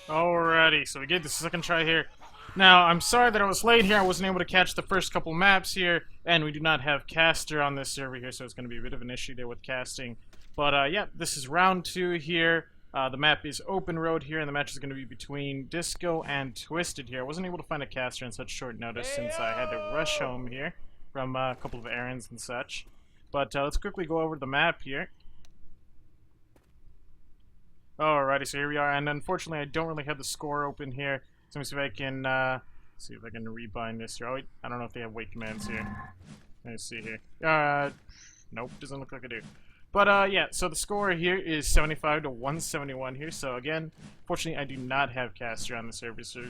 Alrighty, so we get the second try here. Now, I'm sorry that I was late here. I wasn't able to catch the first couple maps here, and we do not have caster on this server here, so it's going to be a bit of an issue there with casting. But yeah, this is round 2 here. The map is open road here, and the match is going to be between Disco and Twisted here. I wasn't able to find a caster on such short notice since I had to rush home here from a couple of errands and such. But let's quickly go over the map here. Alrighty, so here we are, and unfortunately I don't really have the score open here. So let me see if I can rebind this here. Oh, wait, I don't know if they have wait commands here. Let me see here. Nope, doesn't look like I do. But yeah, so the score here is 75 to 171 here. So again, fortunately I do not have caster on the server, so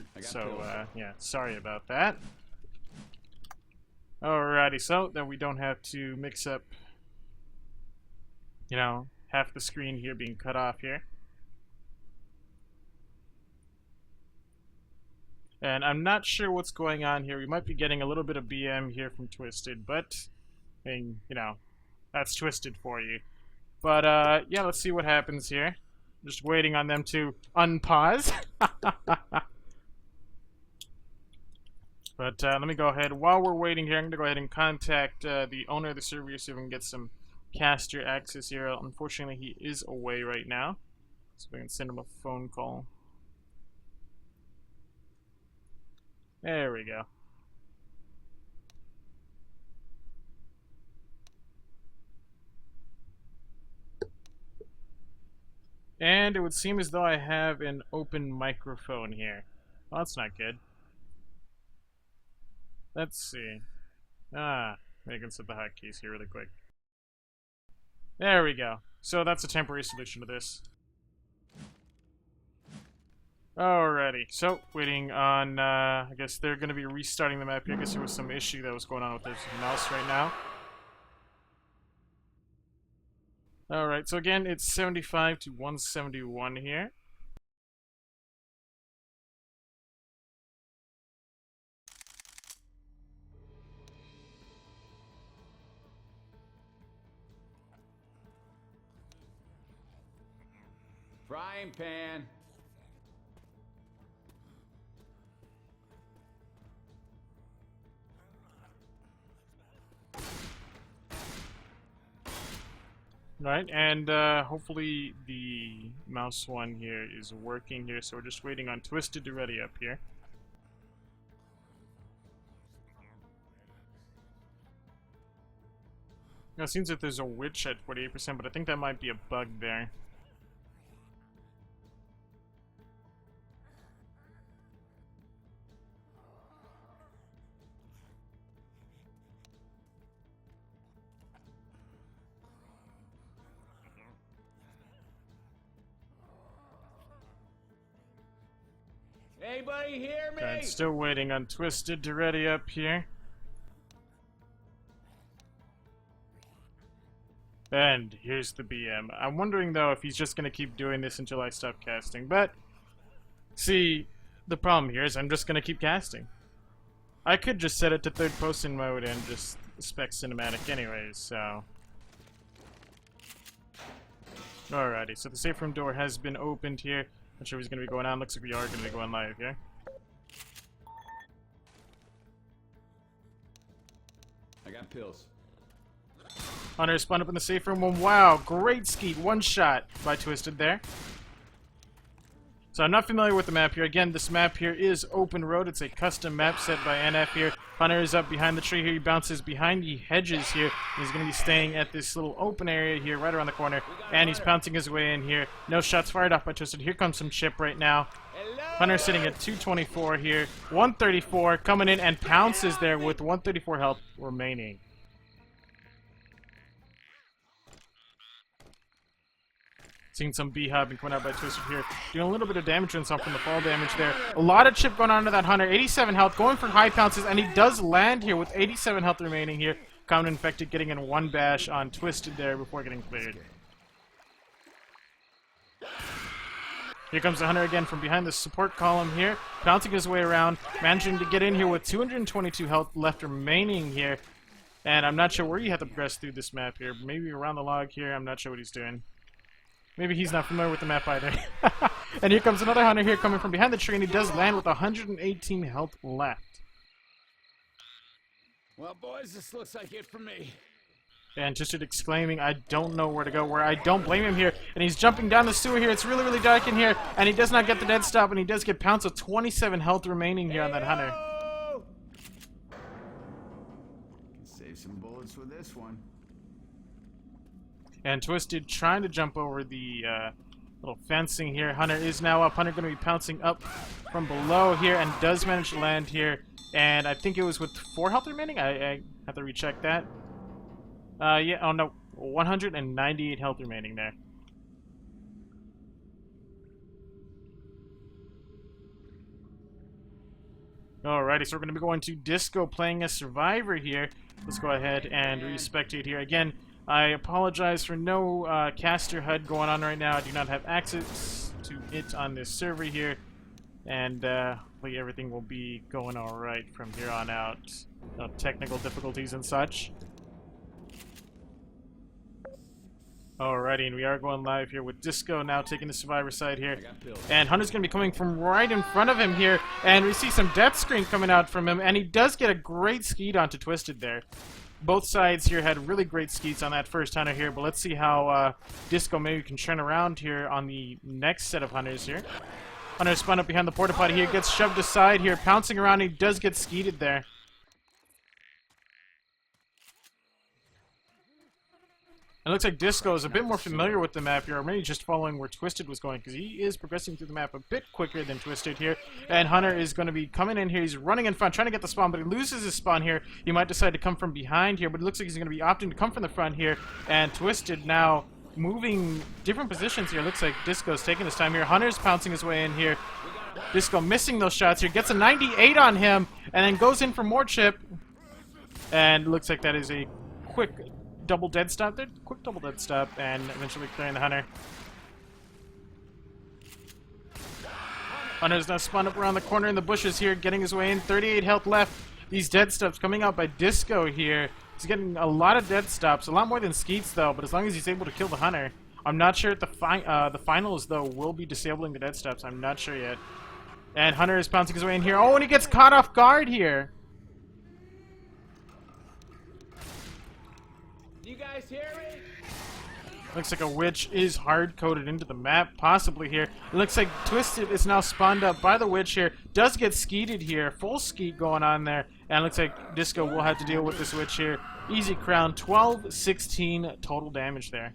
yeah, sorry about that. Alrighty, so then we don't have to mix up, you know, half the screen here being cut off here. And I'm not sure what's going on here. We might be getting a little bit of BM here from Twisted, but, I mean, you know, that's Twisted for you. But, yeah, let's see what happens here. Just waiting on them to unpause. But, let me go ahead. While we're waiting here, I'm going to go ahead and contact the owner of the server so we can get some caster access here. Unfortunately, he is away right now. So we can send him a phone call. There we go. And it would seem as though I have an open microphone here. Well, that's not good. Let's see. I can set the hotkeys here really quick. There we go. So that's a temporary solution to this. Alrighty, so waiting on, I guess they're going to be restarting the map here. I guess there was some issue that was going on with this mouse right now. Alright, so again, it's 75 to 171 here. Frying pan. Right, and hopefully the mouse one here is working here, so we're just waiting on Twisted to ready up here. Now it seems that there's a witch at 48%, but I think that might be a bug there. Anybody hear me? Right, still waiting on Twisted to ready up here. And here's the BM. I'm wondering though if he's just gonna keep doing this until I stop casting, but see, the problem here is I'm just gonna keep casting. I could just set it to third person mode and just spec cinematic anyways, so. Alrighty, so the safe room door has been opened here. Not sure if he's gonna be going on. Looks like we are gonna be going live here. I got pills. Hunter spawned up in the safe room. Wow, great skeet. One shot by Twisted there. So I'm not familiar with the map here. Again, this map here is open road. It's a custom map set by NF here. Hunter is up behind the tree here. He bounces behind the hedges here. He's going to be staying at this little open area here right around the corner. And he's pouncing his way in here. No shots fired off by Twisted. Here comes some chip right now. Hunter sitting at 224 here. 134 coming in and pounces there with 134 health remaining. Seeing some B-Hub and coming out by Twisted here. Doing a little bit of damage on some from the fall damage there. A lot of chip going on to that Hunter. 87 health, going for high pounces, and he does land here with 87 health remaining here. Common Infected getting in one bash on Twisted there before getting cleared. Here comes the Hunter again from behind the support column here. Bouncing his way around, managing to get in here with 222 health left remaining here. And I'm not sure where you have to progress through this map here. Maybe around the log here. I'm not sure what he's doing. Maybe he's not familiar with the map either. And here comes another hunter here coming from behind the tree, and he does land with 118 health left. Well, boys, this looks like it for me. And Twisted exclaiming, I don't know where to go, where I don't blame him here. And he's jumping down the sewer here. It's really, really dark in here. And he does not get the dead stop, and he does get pounced with 27 health remaining here on that hunter. Can save some bullets with this one. And Twisted trying to jump over the little fencing here. Hunter is now up. Hunter going to be pouncing up from below here and does manage to land here. And I think it was with 4 health remaining. I have to recheck that. Yeah, oh no, 198 health remaining there. Alrighty, so we're going to be going to Disco playing a survivor here. Let's go ahead and re-spectate here. Again, I apologize for no caster HUD going on right now. I do not have access to it on this server here. And hopefully everything will be going alright from here on out. No technical difficulties and such. Alrighty, and we are going live here with Disco now taking the survivor side here. And Hunter's going to be coming from right in front of him here. And we see some death screen coming out from him. And he does get a great skeet onto Twisted there. Both sides here had really great skeets on that first hunter here. But let's see how Disco maybe can turn around here on the next set of hunters here. Hunter spun up behind the porta potty here. Gets shoved aside here. Pouncing around. He does get skeeted there. It looks like Disco is a bit more familiar with the map here, or maybe just following where Twisted was going, because he is progressing through the map a bit quicker than Twisted here. And Hunter is going to be coming in here. He's running in front, trying to get the spawn, but he loses his spawn here. He might decide to come from behind here, but it looks like he's going to be opting to come from the front here. And Twisted now moving different positions here. Looks like Disco's taking his time here. Hunter's pouncing his way in here. Disco missing those shots here. Gets a 98 on him, and then goes in for more chip. And looks like that is a quick double dead stop there. Quick double dead stop, and eventually clearing the hunter. Hunter's now spun up around the corner in the bushes here, getting his way in. 38 health left. These dead stops coming out by Disco here. He's getting a lot of dead stops, a lot more than skeets though, but as long as he's able to kill the hunter. I'm not sure if the finals though will be disabling the dead stops. I'm not sure yet. And Hunter is pouncing his way in here. Oh, and he gets caught off guard here. You guys hear me? Looks like a witch is hard-coded into the map, possibly here. It looks like Twisted is now spawned up by the witch here. Does get skeeted here. Full skeet going on there. And it looks like Disco will have to deal with this witch here. Easy crown. 12, 16 total damage there.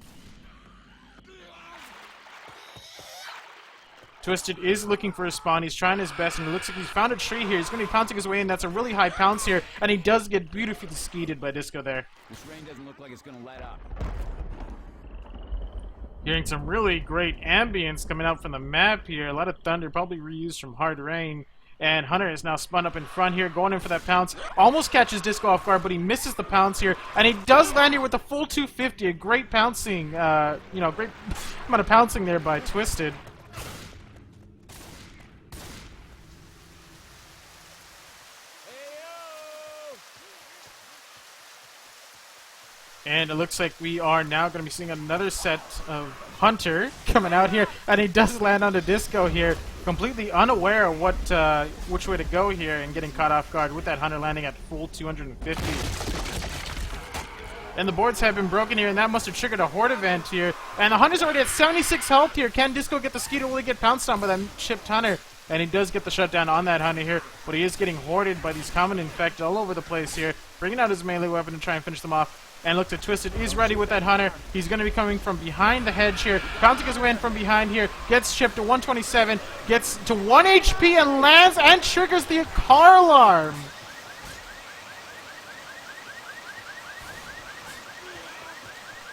Twisted is looking for a spawn. He's trying his best, and it looks like he's found a tree here. He's going to be pouncing his way in. That's a really high pounce here, and he does get beautifully skeeted by Disco there. This rain doesn't look like it's going to let up. Hearing some really great ambience coming out from the map here. A lot of thunder, probably reused from Hard Rain. And Hunter is now spun up in front here, going in for that pounce. Almost catches Disco off guard, but he misses the pounce here. And he does land here with a full 250. A great pouncing, great amount of pouncing there by Twisted. And it looks like we are now going to be seeing another set of Hunter coming out here. And he does land onto Disco here, completely unaware of what which way to go here and getting caught off guard with that Hunter landing at full 250. And the boards have been broken here, and that must have triggered a horde event here. And the Hunter's already at 76 health here. Can Disco get the ski to really get pounced on by that chipped Hunter? And he does get the shutdown on that Hunter here, but he is getting hoarded by these common infect all over the place here. Bringing out his melee weapon to try and finish them off. And looks at Twisted is ready with that Hunter. He's going to be coming from behind the hedge here. Pouncing his way in from behind here. Gets chipped to 127. Gets to 1 HP and lands and triggers the car alarm.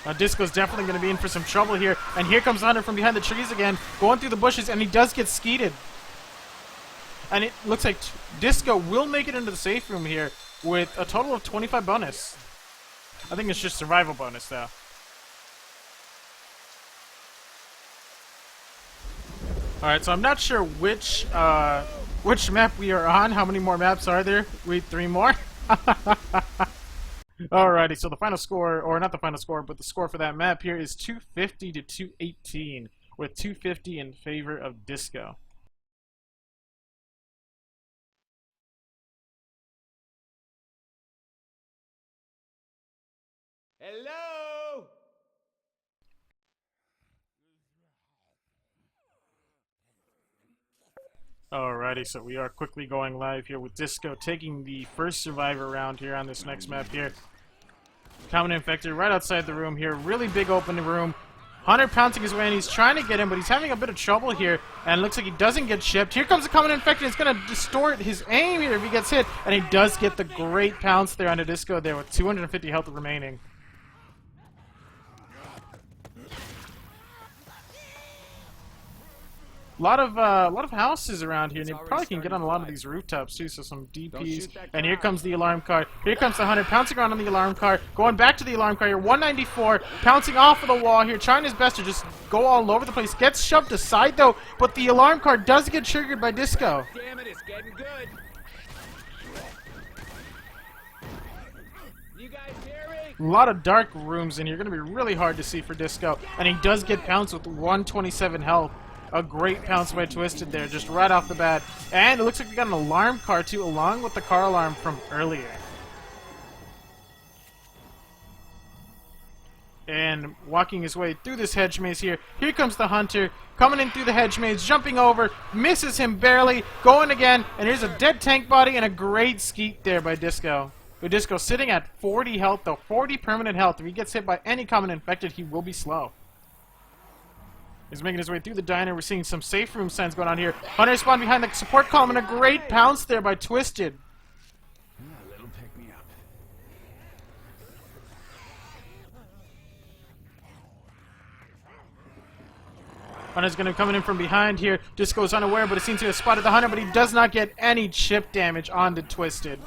Now Disco's definitely going to be in for some trouble here. And here comes Hunter from behind the trees again. Going through the bushes, and he does get skeeted. And it looks like Disco will make it into the safe room here with a total of 25 bonus. I think it's just survival bonus, though. Alright, so I'm not sure which map we are on. How many more maps are there? Wait, 3 more? Alrighty, so the final score, or not the final score, but the score for that map here is 250 to 218. with 250 in favor of Disco. Hello? Alrighty, so we are quickly going live here with Disco taking the first survivor round here on this next map here. Common Infected right outside the room here. Really big open room. Hunter pouncing his way in. He's trying to get him, but he's having a bit of trouble here. And it looks like he doesn't get shipped. Here comes the Common Infected. It's going to distort his aim here if he gets hit. And he does get the great pounce there onto Disco there with 250 health remaining. A lot of houses around here, and you probably can get on a lot of these rooftops too, so some DPs. And here comes the alarm car. Here comes the Hunter, pouncing around on the alarm car, going back to the alarm car here, 194, pouncing off of the wall here, trying his best to just go all over the place. Gets shoved aside though, but the alarm car does get triggered by Disco. Damn it, it's getting good. You guys hear me? A lot of dark rooms in here, going to be really hard to see for Disco. And he does get pounced with 127 health. A great pounce by Twisted there, just right off the bat. And it looks like we got an alarm car too, along with the car alarm from earlier. And walking his way through this hedge maze here. Here comes the Hunter, coming in through the hedge maze, jumping over, misses him barely, going again, and here's a dead tank body and a great skeet there by Disco. But Disco sitting at 40 health though, 40 permanent health. If he gets hit by any Common Infected, he will be slow. He's making his way through the diner. We're seeing some safe room signs going on here. Hunter spawned behind the support column, and a great pounce there by Twisted. A little pick me up. Hunter's going to come in from behind here. Disco's unaware, but it seems to have spotted the Hunter, but he does not get any chip damage onto Twisted.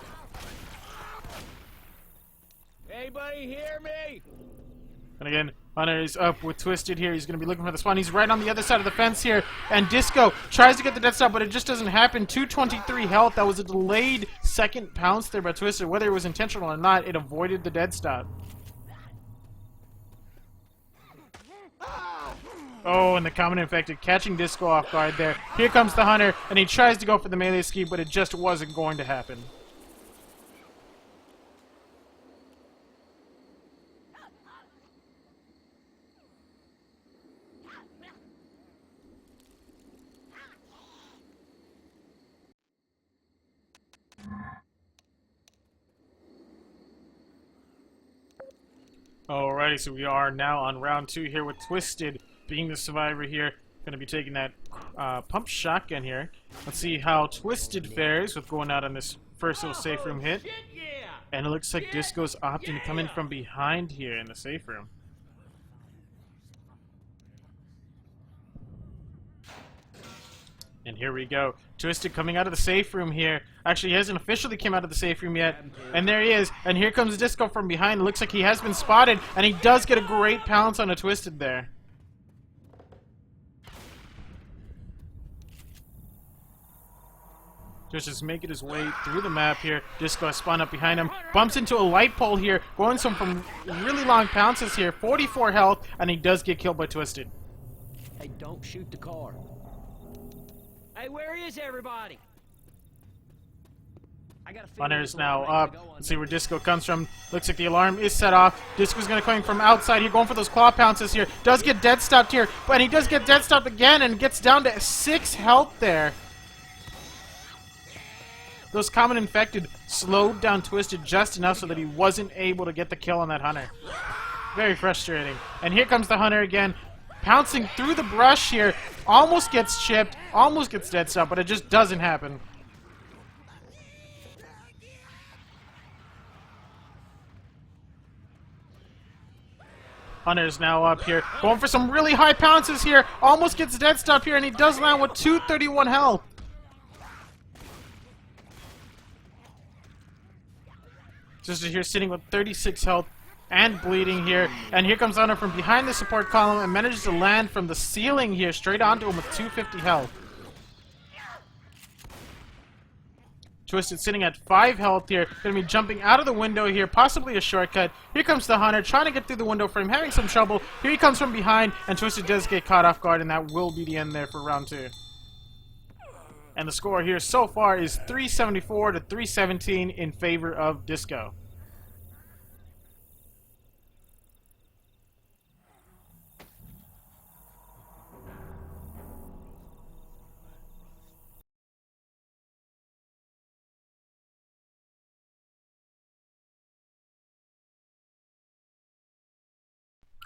Anybody hear me? And again, Hunter is up with Twisted here. He's going to be looking for the spawn. He's right on the other side of the fence here. And Disco tries to get the death stop, but it just doesn't happen. 223 health. That was a delayed second pounce there by Twisted. Whether it was intentional or not, it avoided the dead stop. Oh, and the Common Infected catching Disco off guard there. Here comes the Hunter, and he tries to go for the melee ski, but it just wasn't going to happen. Alrighty, so we are now on round 2 here with Twisted being the survivor here. Going to be taking that pump shotgun here. Let's see how Twisted fares with going out on this first little safe room hit. And it looks like Disco's opting to come in from behind here in the safe room. And here we go. Twisted coming out of the safe room here. Actually, he hasn't officially come out of the safe room yet. And there he is. And here comes Disco from behind. It looks like he has been spotted. And he does get a great pounce on a Twisted there. Just making his way through the map here. Disco has spawned up behind him. Bumps into a light pole here. Going some from really long pounces here. 44 health. And he does get killed by Twisted. Hey, don't shoot the car. Hey, where is everybody? I got a feeling Hunter it's is the now right way to up. go on Let's see this. where Disco comes from. Looks like the alarm is set off. Disco's going to come from outside here, going for those claw pounces here. Does get dead stopped here, but he does get dead stopped again and gets down to 6 health there. Those Common Infected slowed down Twisted just enough so that he wasn't able to get the kill on that Hunter. Very frustrating. And here comes the Hunter again, pouncing through the brush here. Almost gets chipped, almost gets dead stopped, but it just doesn't happen. Hunter's now up here, going for some really high pounces here. Almost gets dead stopped here, and he does land with 231 health. Just here sitting with 36 health and bleeding here. And here comes Hunter from behind the support column and manages to land from the ceiling here straight onto him with 250 health. Twisted sitting at 5 health here. Gonna be jumping out of the window here, possibly a shortcut. Here comes the Hunter, trying to get through the window frame, having some trouble. Here he comes from behind, and Twisted does get caught off guard, and that will be the end there for round 2. And the score here so far is 374 to 317 in favor of Disco.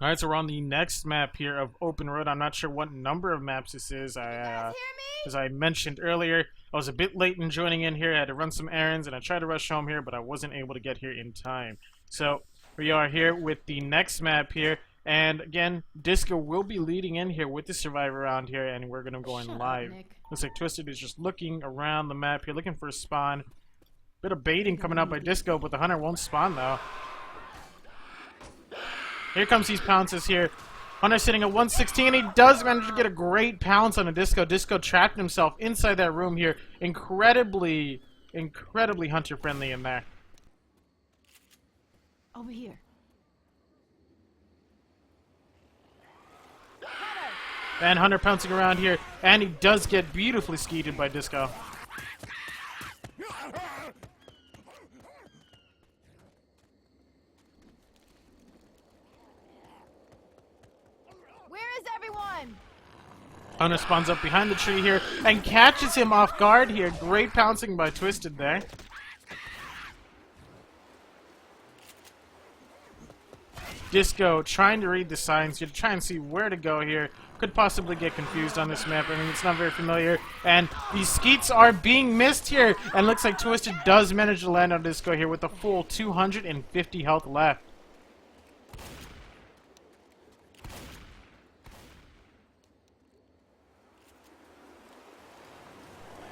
Alright, so we're on the next map here of Open Road. I'm not sure what number of maps this is. As I mentioned earlier, I was a bit late in joining in here. I had to run some errands, and I tried to rush home here, but I wasn't able to get here in time. So, we are here with the next map here. And again, Disco will be leading in here with the survivor around here, and we're going to go in live. Looks like Twisted is just looking around the map here, looking for a spawn. Bit of baiting coming out by Disco, but the Hunter won't spawn, though. Here comes these pounces here. Hunter sitting at 116, and he does manage to get a great pounce on a Disco. Disco trapped himself inside that room here. Incredibly Hunter-friendly in there. Over here. And Hunter pouncing around here, and he does get beautifully skeeted by Disco. Where is everyone? Hunter spawns up behind the tree here and catches him off guard here. Great pouncing by Twisted there. Disco trying to read the signs here to try and see where to go here. Could possibly get confused on this map. I mean, it's not very familiar. And these skeets are being missed here. And looks like Twisted does manage to land on Disco here with a full 250 health left.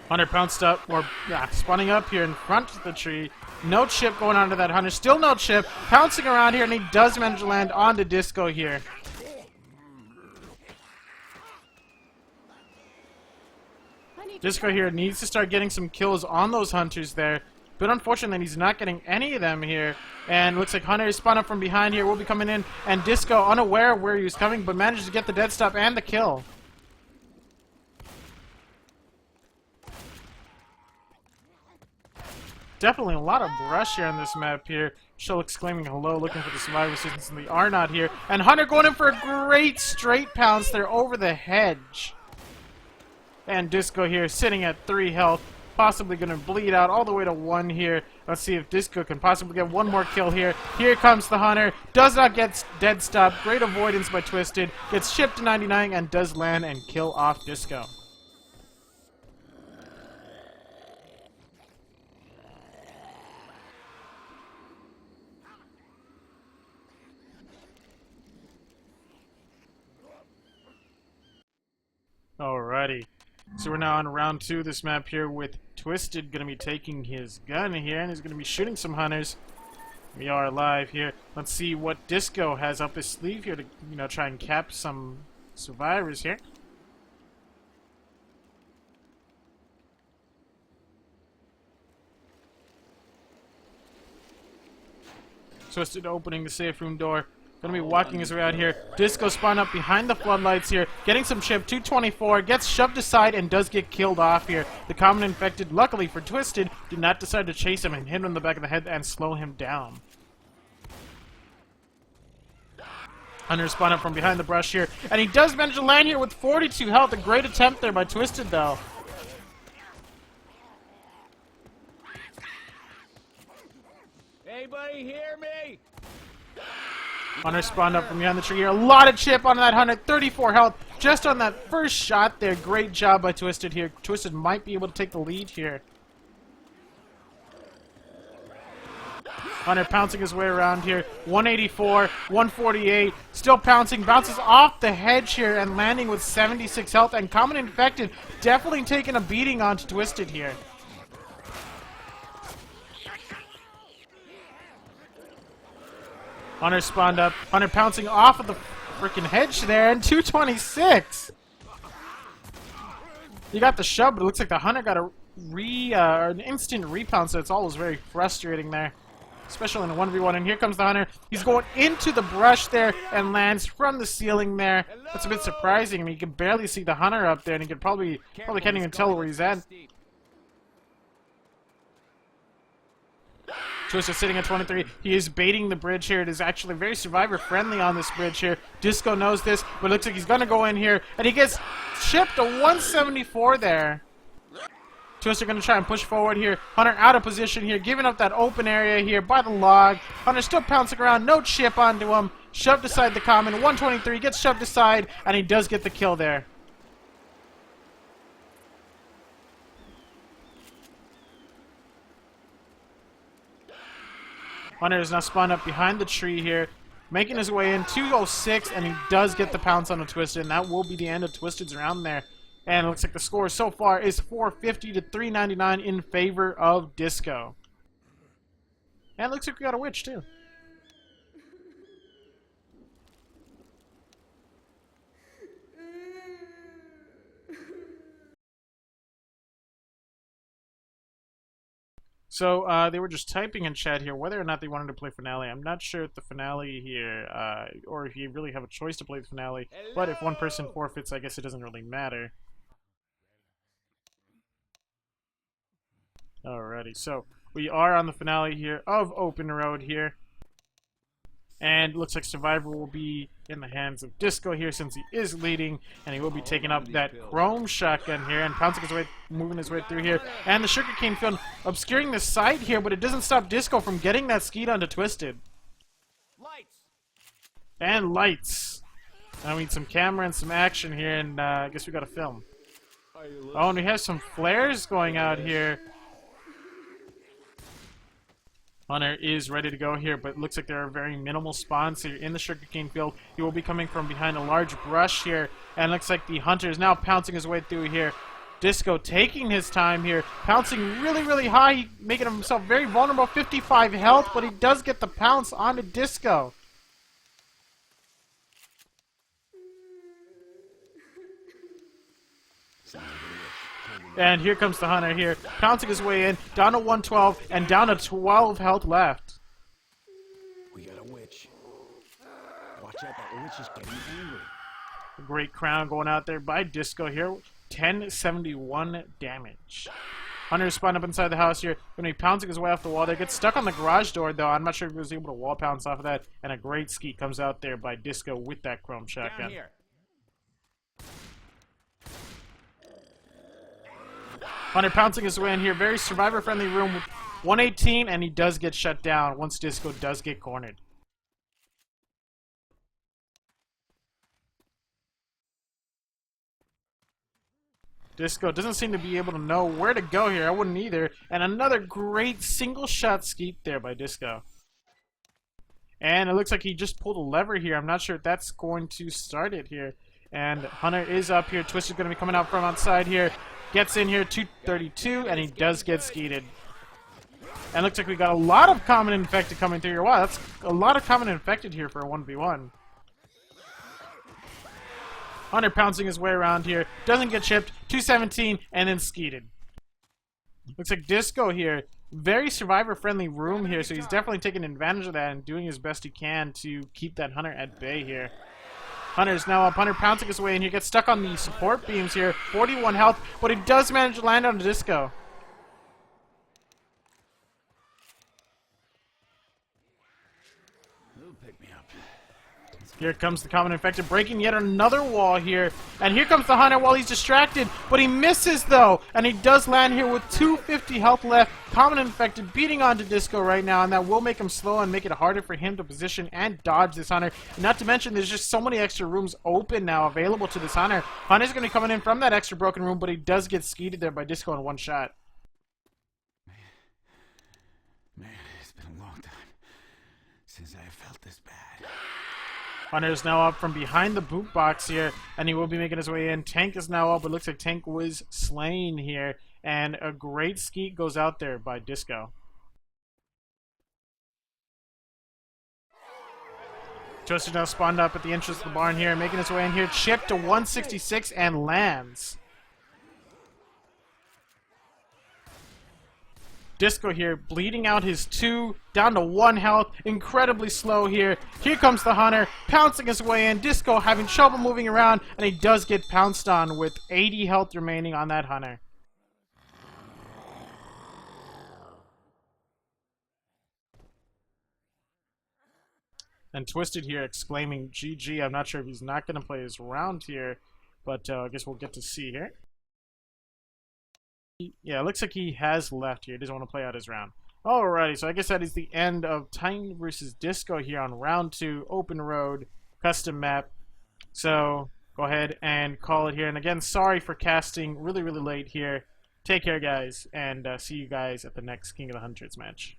Hunter pounced up, or spawning up here in front of the tree. No chip going onto that Hunter. Still no chip. Pouncing around here, and he does manage to land onto Disco here. Disco here needs to start getting some kills on those Hunters there. But unfortunately, he's not getting any of them here. And looks like Hunter is spawned up from behind here. Will be coming in. And Disco, unaware of where he was coming, but manages to get the dead stop and the kill. Definitely a lot of brush here on this map here. Show exclaiming hello, looking for the survivor assistance, and they are not here. And Hunter going in for a great straight pounce there over the hedge. And Disco here sitting at 3 health, possibly going to bleed out all the way to 1 here. Let's see if Disco can possibly get one more kill here. Here comes the Hunter. Does not get dead stop. Great avoidance by Twisted. Gets shipped to 99 and does land and kill off Disco. Alrighty. So we're now on round 2 of this map here with Twisted going to be taking his gun here, and he's going to be shooting some Hunters. We are live here. Let's see what Disco has up his sleeve here to, try and cap some survivors here. Twisted opening the safe room door. Gonna be walking his way out here. Disco spawned up behind the floodlights here. Getting some chip. 224. Gets shoved aside and does get killed off here. The common infected, luckily for Twisted, did not decide to chase him and hit him in the back of the head and slow him down. Hunter spawned up from behind the brush here. And he does manage to land here with 42 health. A great attempt there by Twisted, though. Anybody hear me? Hunter spawned up from behind the tree here. A lot of chip on that Hunter. 34 health just on that first shot there. Great job by Twisted here. Twisted might be able to take the lead here. Hunter pouncing his way around here. 184, 148. Still pouncing. Bounces off the hedge here and landing with 76 health. And Common Infected definitely taking a beating onto Twisted here. Hunter spawned up. Hunter pouncing off of the freaking hedge there, and 226. He got the shove, but it looks like the Hunter got a an instant repound, so it's always very frustrating there. Especially in a 1v1, and here comes the hunter. He's going into the brush there and lands from the ceiling there. That's a bit surprising. I mean, you can barely see the hunter up there, and you can probably can't even tell where he's at. Twister sitting at 23. He is baiting the bridge here. It is actually very survivor-friendly on this bridge here. Disco knows this, but it looks like he's going to go in here, and he gets chipped a 174 there. Twister going to try and push forward here. Hunter out of position here, giving up that open area here by the log. Hunter still pouncing around, no chip onto him. Shoved aside the common. 123 gets shoved aside, and he does get the kill there. Hunter is now spawned up behind the tree here, making his way in. 206, and he does get the pounce on a Twisted, and that will be the end of Twisted's round there. And it looks like the score so far is 450 to 399 in favor of Disco. And it looks like we got a witch, too. So, they were just typing in chat here whether or not they wanted to play Finale. I'm not sure if the Finale here, or if you really have a choice to play the Finale. But if one person forfeits, I guess it doesn't really matter. Alrighty, so we are on the finale here of Open Road here. And looks like Survivor will be in the hands of Disco here since he is leading. And he will be taking up that Chrome Shotgun here and pouncing his way, moving his way through here. And the Sugarcane Field obscuring the sight here, but it doesn't stop Disco from getting that skeet onto Twisted. Lights. And lights. I need some camera and some action here, and I guess we gotta film. Oh, and we have some flares going out here. Hunter is ready to go here, but it looks like there are very minimal spawns here in the Sugarcane Field. He will be coming from behind a large brush here, and it looks like the Hunter is now pouncing his way through here. Disco taking his time here, pouncing really, really high, making himself very vulnerable, 55 health, but he does get the pounce onto Disco. And here comes the Hunter here, pouncing his way in, down to 112, and down to 12 health left. We got a witch. Watch out, that witch is getting angry. A great crown going out there by Disco here. 1071 damage. Hunter spawned up inside the house here. When he pouncing his way off the wall there. Gets stuck on the garage door, though. I'm not sure if he was able to wall pounce off of that. And a great skeet comes out there by Disco with that Chrome Shotgun. Down here. Hunter pouncing his way in here. Very survivor-friendly room with 118, and he does get shut down once Disco does get cornered. Disco doesn't seem to be able to know where to go here. I wouldn't either. And another great single-shot skeet there by Disco. And it looks like he just pulled a lever here. I'm not sure if that's going to start it here. And Hunter is up here. Twister's going to be coming out from outside here. Gets in here, 232, and he does get skeeted. And looks like we got a lot of common infected coming through here. Wow, that's a lot of common infected here for a 1v1. Hunter pouncing his way around here. Doesn't get chipped. 217, and then skeeted. Looks like Disco here. Very survivor-friendly room here, so he's definitely taking advantage of that and doing his best he can to keep that Hunter at bay here. Hunter's now up. Hunter pouncing his way in here. Gets stuck on the support beams here. 41 health, but he does manage to land on Disco. Pick me up. Here comes the common infected, breaking yet another wall here. And here comes the Hunter while he's distracted, but he misses though. And he does land here with 250 health left. Common infected beating onto Disco right now, and that will make him slow and make it harder for him to position and dodge this Hunter. Not to mention there's just so many extra rooms open now available to this Hunter. Hunter's going to be coming in from that extra broken room, but he does get skeeted there by Disco in one shot. Man, it's been a long time since I have felt this bad. Hunter is now up from behind the boot box here, and he will be making his way in. Tank is now up. It looks like Tank was slain here, and a great skeet goes out there by Disco. Twister now spawned up at the entrance of the barn here, making his way in here. Chipped to 166 and lands. Disco here, bleeding out his 2, down to 1 health, incredibly slow here. Here comes the Hunter, pouncing his way in. Disco having trouble moving around, and he does get pounced on with 80 health remaining on that Hunter. And Twisted here exclaiming GG. I'm not sure if he's not going to play his round here, but I guess we'll get to see here. Yeah, it looks like he has left here. He doesn't want to play out his round. Alrighty, so I guess that is the end of Titan versus Disco here on round 2, open road, custom map. So go ahead and call it here. And again, sorry for casting really late here. Take care, guys, and see you guys at the next King of the Hundreds match.